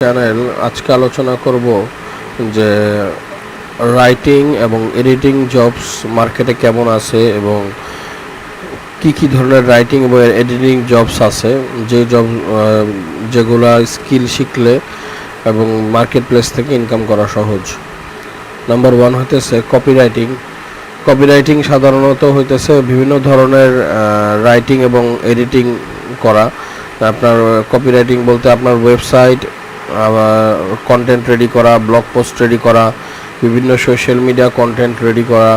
Channel আজকে আলোচনা করব যে রাইটিং এবং এডিটিং জবস মার্কেটে কেমন আছে এবং কি ধরনের রাইটিং এবং এডিটিং জবস আছে যে জব যেগুলা স্কিল শিখলে এবং মার্কেট প্লেস থেকে ইনকাম করা সহজ। নাম্বার 1 হইতেছে কপিরাইটিং সাধারণত হইতেছে বিভিন্ন ধরনের রাইটিং এবং এডিটিং করা। আপনার কপিরাইটিং বলতে আপনার ওয়েবসাইট কন্টেন্ট রেডি করা, ব্লগ পোস্ট রেডি করা, বিভিন্ন সোশ্যাল মিডিয়া কন্টেন্ট রেডি করা,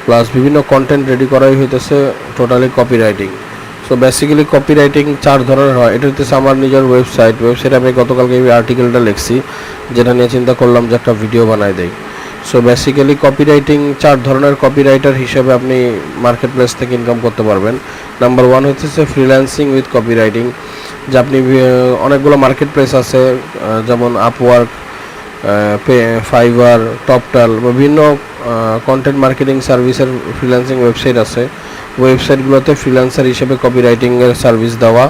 প্লাস বিভিন্ন কন্টেন্ট রেডি করাই হইতেছে totally copywriting. So basically copywriting 4 ধরনের হয়। এটা হইতেছে আমার নিজের ওয়েবসাইটে আমি গতকালকে এই আর্টিকেলটা লিখছি, যেটা নিয়ে চিন্তা করলাম যে একটা ভিডিও বানাই দেই। সো বেসিক্যালি কপিরাইটিং 4 ধরনের কপিরাইটার হিসেবে আপনি মার্কেট প্লেস থেকে ইনকাম করতে পারবেন। নাম্বার 1 হচ্ছে ফ্রিল্যান্সিং উইথ কপিরাইটিং, যে আপনি অনেকগুলো মার্কেট প্লেস আছে, যেমন আপওয়ার্ক, ফাইবার, টপটাল, বিভিন্ন কন্টেন্ট মার্কেটিং সার্ভিসের ফ্রিল্যান্সিং ওয়েবসাইট আছে। ওয়েবসাইটগুলোতে ফ্রিল্যান্সার হিসেবে কপিরাইটিংয়ের সার্ভিস দেওয়া।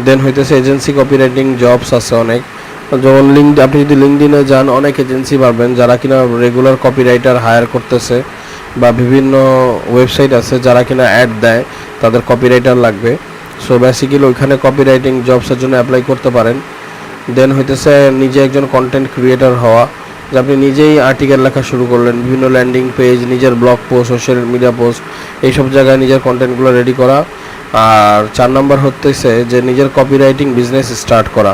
দেন হইতেছে এজেন্সি কপিরাইটিং জবস আছে অনেক, যেমন আপনি যদি লিঙ্কডইনে যান অনেক এজেন্সি পাবেন যারা কিনা রেগুলার কপিরাইটার হায়ার করতেছে, বা বিভিন্ন ওয়েবসাইট আছে যারা কিনা অ্যাড দেয় তাদের কপিরাইটার লাগবে। সো বেসিক্যালি ওইখানে কপিরাইটিং জবসের জন্য অ্যাপ্লাই করতে পারেন। দেন হইতেছে নিজে একজন কন্টেন্ট ক্রিয়েটর হওয়া, যে আপনি নিজেই আর্টিকেল লেখা শুরু করলেন, বিভিন্ন ল্যান্ডিং পেজ, নিজের blog post, social media post, এইসব জায়গায় নিজের কন্টেন্টগুলো রেডি করা। আর 4 নম্বর হতেছে যে নিজের কপিরাইটিং বিজনেস স্টার্ট করা।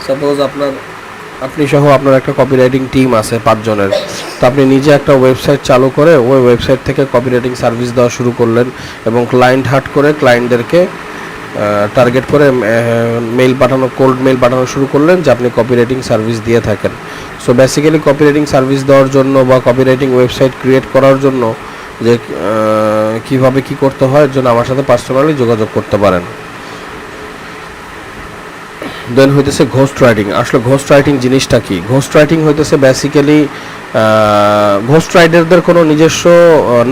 সাপোজ আপনি সহ আপনার একটা কপিরাইটিং টিম আছে 5 জনের, তো আপনি নিজে একটা ওয়েবসাইট চালু করে ওই ওয়েবসাইট থেকে কপিরাইটিং সার্ভিস দেওয়া শুরু করলেন এবং ক্লায়েন্ট হাট করে ক্লায়েন্টদেরকে টার্গেট করে কোল্ড মেইল পাঠানো শুরু করলেন যে আপনি কপিরাইটিং সার্ভিস দিয়ে থাকেন। সো বেসিক্যালি কপিরাইটিং সার্ভিস দেওয়ার জন্য বা কপিরাইটিং ওয়েবসাইট ক্রিয়েট করার জন্য যে কীভাবে কী করতে হয় এর জন্য আমার সাথে পার্সোনালি যোগাযোগ করতে পারেন। দেন হইতেছে ঘোস্ট রাইটিং। আসলে ঘোস্ট রাইটিং জিনিসটা কি? ঘোস্ট রাইটিং হইতেছে বেসিক্যালি ঘোস্ট রাইটারদের কোনো নিজস্ব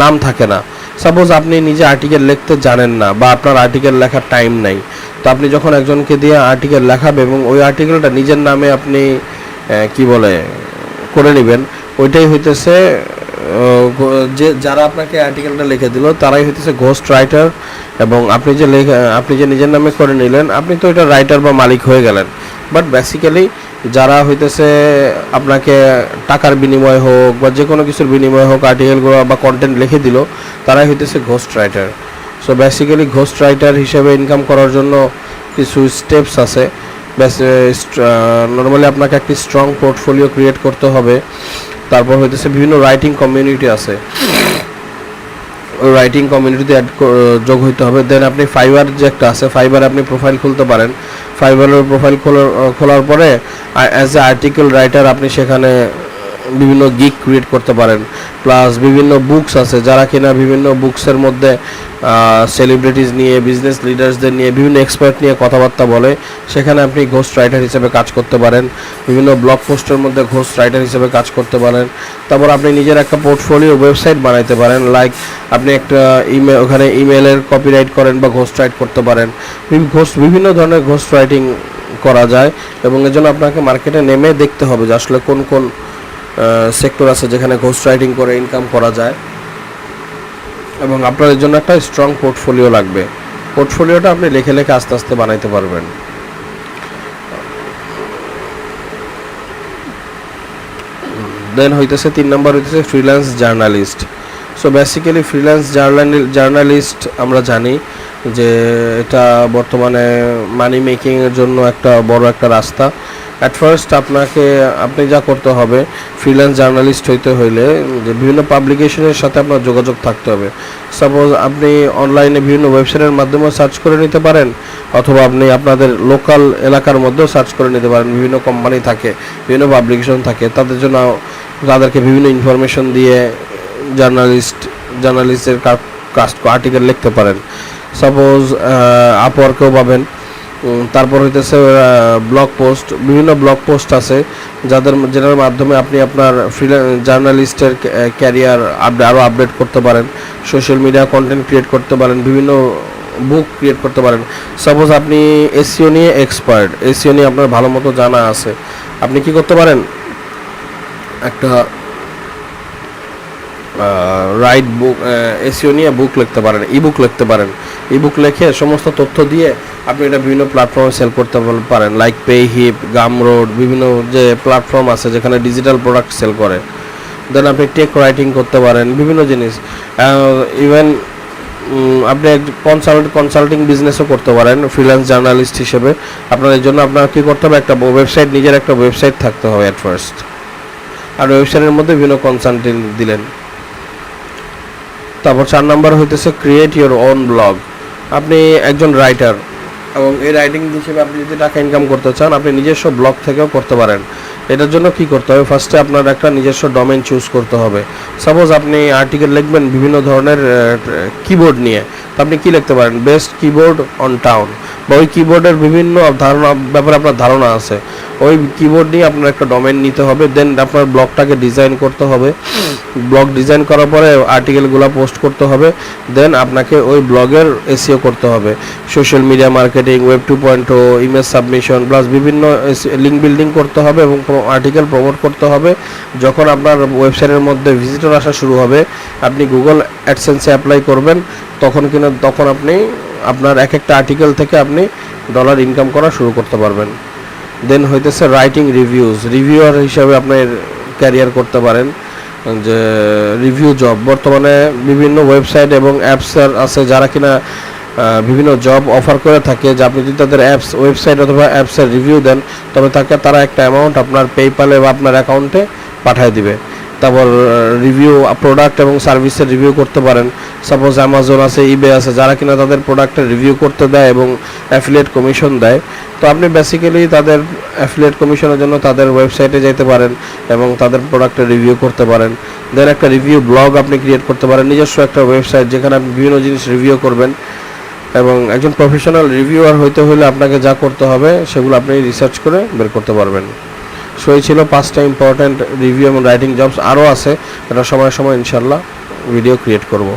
নাম থাকে না। সাপোজ আপনি নিজে আর্টিকেল লিখতে জানেন না বা আপনার আর্টিকেল লেখার টাইম নাই, তো আপনি যখন একজনকে দিয়ে আর্টিকেল লেখাবে এবং ওই আর্টিকেলটা নিজের নামে আপনি করে নেবেন, ওইটাই হইতেছে যে যারা আপনাকে আর্টিকেলটা লিখে দিল তারাই হইতেছে ঘোস্ট রাইটার। এবং আপনি যে নিজের নামে করে নিলেন, আপনি তো এটা রাইটার বা মালিক হয়ে গেলেন। বাট বেসিক্যালি যারা হইতেছে আপনাকে টাকার বিনিময় হোক বা যে কোনো কিছুর বিনিময় হোক আর্টিকেলগুলো বা কন্টেন্ট লিখে দিল, তারাই হইতেছে ghost writer. So basically ghost writer হিসেবে ইনকাম করার জন্য কিছু স্টেপস আছে। নর্মালি আপনাকে একটি স্ট্রং পোর্টফোলিও ক্রিয়েট করতে হবে। তারপর হইতেছে বিভিন্ন রাইটিং কমিউনিটি আছে, রাইটিং কমিউনিটিতে যোগ হইতে হবে। দেন আপনি ফাইবার যে একটা আছে, ফাইবারে আপনি প্রোফাইল খুলতে পারেন। ফাইবারের প্রোফাইল খোলার পরে অ্যাজ এ আর্টিকেল রাইটার আপনি সেখানে বিভিন্ন গিগ ক্রিয়েট করতে পারেন। প্লাস বিভিন্ন বুকস আছে যারা কিনা বিভিন্ন বুকসের মধ্যে সেলিব্রিটিজ নিয়ে, বিজনেস লিডার্সদের নিয়ে, বিভিন্ন এক্সপার্ট নিয়ে কথাবার্তা বলে, সেখানে আপনি ঘোস্ট রাইটার হিসেবে কাজ করতে পারেন। বিভিন্ন ব্লগ পোস্টের মধ্যে ঘোস্ট রাইটার হিসেবে কাজ করতে পারেন। তারপর আপনি নিজের একটা পোর্টফোলিও ওয়েবসাইট বানাইতে পারেন, লাইক আপনি একটা ওখানে ইমেলের কপিরাইট করেন বা ঘোস্ট রাইট করতে পারেন। বিভিন্ন ধরনের ঘোস্ট রাইটিং করা যায় এবং এর জন্য আপনাকে মার্কেটে নেমে দেখতে হবে যে আসলে কোন কোন সেক্টর আছে যেখানে ঘোস্ট রাইটিং করে ইনকাম করা যায়। এবং আপনার এর জন্য একটা স্ট্রং পোর্টফোলিও লাগবে। পোর্টফোলিওটা আপনি লিখে লিখে আস্তে আস্তে বানাইতে পারবেন। দেন হইতেছে 3 নম্বর হইতেছে freelance journalist. So basically freelance journalist আমরা জানি যে এটা বর্তমানে মানি মেকিংয়ের জন্য একটা বড় একটা রাস্তা। অ্যাট ফার্স্ট আপনি যা করতে হবে, ফ্রিল্যান্স জার্নালিস্ট হইতে হইলে যে বিভিন্ন পাবলিকেশনের সাথে আপনার যোগাযোগ থাকতে হবে। সাপোজ আপনি অনলাইনে বিভিন্ন ওয়েবসাইটের মাধ্যমেও সার্চ করে নিতে পারেন, অথবা আপনি আপনাদের লোকাল এলাকার মধ্যেও সার্চ করে নিতে পারেন। বিভিন্ন কোম্পানি থাকে, বিভিন্ন পাবলিকেশন থাকে, তাদেরকে বিভিন্ন ইনফরমেশন দিয়ে জার্নালিস্টের আর্টিকেল লিখতে পারেন। সাপোজ আপওয়ার্কেও পাবেন। তারপর হইতেছে ব্লগ পোস্ট, বিভিন্ন ব্লগ পোস্ট আছে যেটার মাধ্যমে আপনি আপনার জার্নালিস্টের ক্যারিয়ার আরও আপডেট করতে পারেন, সোশ্যাল মিডিয়া কন্টেন্ট ক্রিয়েট করতে পারেন, বিভিন্ন বুক ক্রিয়েট করতে পারেন। সাপোজ আপনি এসইও নিয়ে এক্সপার্ট, এসইও নিয়ে আপনার ভালো মতো জানা আছে, আপনি কি করতে পারেন, একটা রাইট বুক, এসইও নিয়ে বুক লিখতে পারেন, ইবুক লিখতে পারেন। ইবুক লিখে সমস্ত তথ্য দিয়ে আপনি এটা বিভিন্ন প্ল্যাটফর্মে সেল করতে পারেন, লাইক পেহিপ, গামরোড, বিভিন্ন যে প্ল্যাটফর্ম আছে যেখানে ডিজিটাল প্রোডাক্ট সেল করে। দেন আপনি টেক রাইটিং করতে পারেন, বিভিন্ন জিনিস, ইভেন আপনি কনসাল্টিং বিজনেসও করতে পারেন ফ্রিল্যান্স জার্নালিস্ট হিসেবে। আপনার এর জন্য আপনার কী করতে হবে, একটা ওয়েবসাইট, নিজের একটা ওয়েবসাইট থাকতে হবে অ্যাট ফার্স্ট, আর ওয়েবসাইটের মধ্যে বিভিন্ন কনসাল্টিং দিলেন। তারপর 4 নাম্বার হইতেছে ক্রিয়েট ইওর ওন ব্লগ। আপনি একজন রাইটার এবং এই রাইটিং হিসেবে আপনি যদি টাকা ইনকাম করতে চান, আপনি নিজস্ব ব্লগ থেকেও করতে পারেন। এটার জন্য কি করতে হবে, ফার্স্টে আপনার একটা নিজস্ব ডোমেইন চুজ করতে হবে। সাপোজ আপনি আর্টিকেল লিখবেন বিভিন্ন ধরনের কিবোর্ড নিয়ে, তো আপনি কি লিখতে পারেন, বেস্ট কিবোর্ড অন টাউন, বা ওই কিবোর্ডের বিভিন্ন ব্যাপারে আপনার ধারণা আছে, ওই কিবোর্ড নিয়ে আপনার একটা ডোমেইন নিতে হবে। দেন আপনার ব্লগটাকে ডিজাইন করতে হবে, ব্লগ ডিজাইন করার পরে আর্টিকেলগুলো পোস্ট করতে হবে। দেন আপনাকে ওই ব্লগের এসইও করতে হবে, social media marketing, web 2.0, image submission plus বিভিন্ন লিঙ্ক বিল্ডিং করতে হবে এবং আর্টিকেল প্রমোট করতে হবে। যখন আপনার ওয়েবসাইটের মধ্যে ভিজিটর আসা শুরু হবে, আপনি গুগল অ্যাডসেন্সে অ্যাপ্লাই করবেন, তখন আপনি আপনার এক একটা আর্টিকেল থেকে আপনি ডলার ইনকাম করা শুরু করতে পারবেন। দেন হইতেছে রাইটিং রিভিউয়ার হিসাবে আপনার ক্যারিয়ার করতে পারেন, যে রিভিউ জব। বর্তমানে বিভিন্ন ওয়েবসাইট এবং অ্যাপস আছে যারা কিনা বিভিন্ন জব অফার করে থাকে, যে আপনি যদি তাদের ওয়েবসাইট অথবা অ্যাপসের রিভিউ দেন, তবে তারা একটা অ্যামাউন্ট আপনার পেপ্যালে বা আপনার অ্যাকাউন্টে পাঠিয়ে দিবে। তারপর রিভিউ প্রোডাক্ট এবং সার্ভিসের রিভিউ করতে পারেন। সাপোজ অ্যামাজন আছে, ইবে আছে, যারা কিনা তাদের প্রোডাক্টের রিভিউ করতে দেয় এবং অ্যাফিলিয়েট কমিশন দেয়। তো আপনি বেসিক্যালি তাদের অ্যাফিলিয়েট কমিশনের জন্য তাদের ওয়েবসাইটে যেতে পারেন এবং তাদের প্রোডাক্টের রিভিউ করতে পারেন। দেন একটা রিভিউ ব্লগ আপনি ক্রিয়েট করতে পারেন, নিজস্ব একটা ওয়েবসাইট যেখানে আপনি বিভিন্ন জিনিস রিভিউ করবেন। এবং একজন প্রফেশনাল রিভিউয়ার হইতে হলে আপনাকে যা করতে হবে সেগুলো আপনি রিসার্চ করে বের করতে পারবেন। সো এই ছিল 5টা ইম্পর্ট্যান্ট রিভিউ এবং রাইটিং জবস। আরও আছে, এটা সময় ইনশাল্লাহ ভিডিও ক্রিয়েট করব।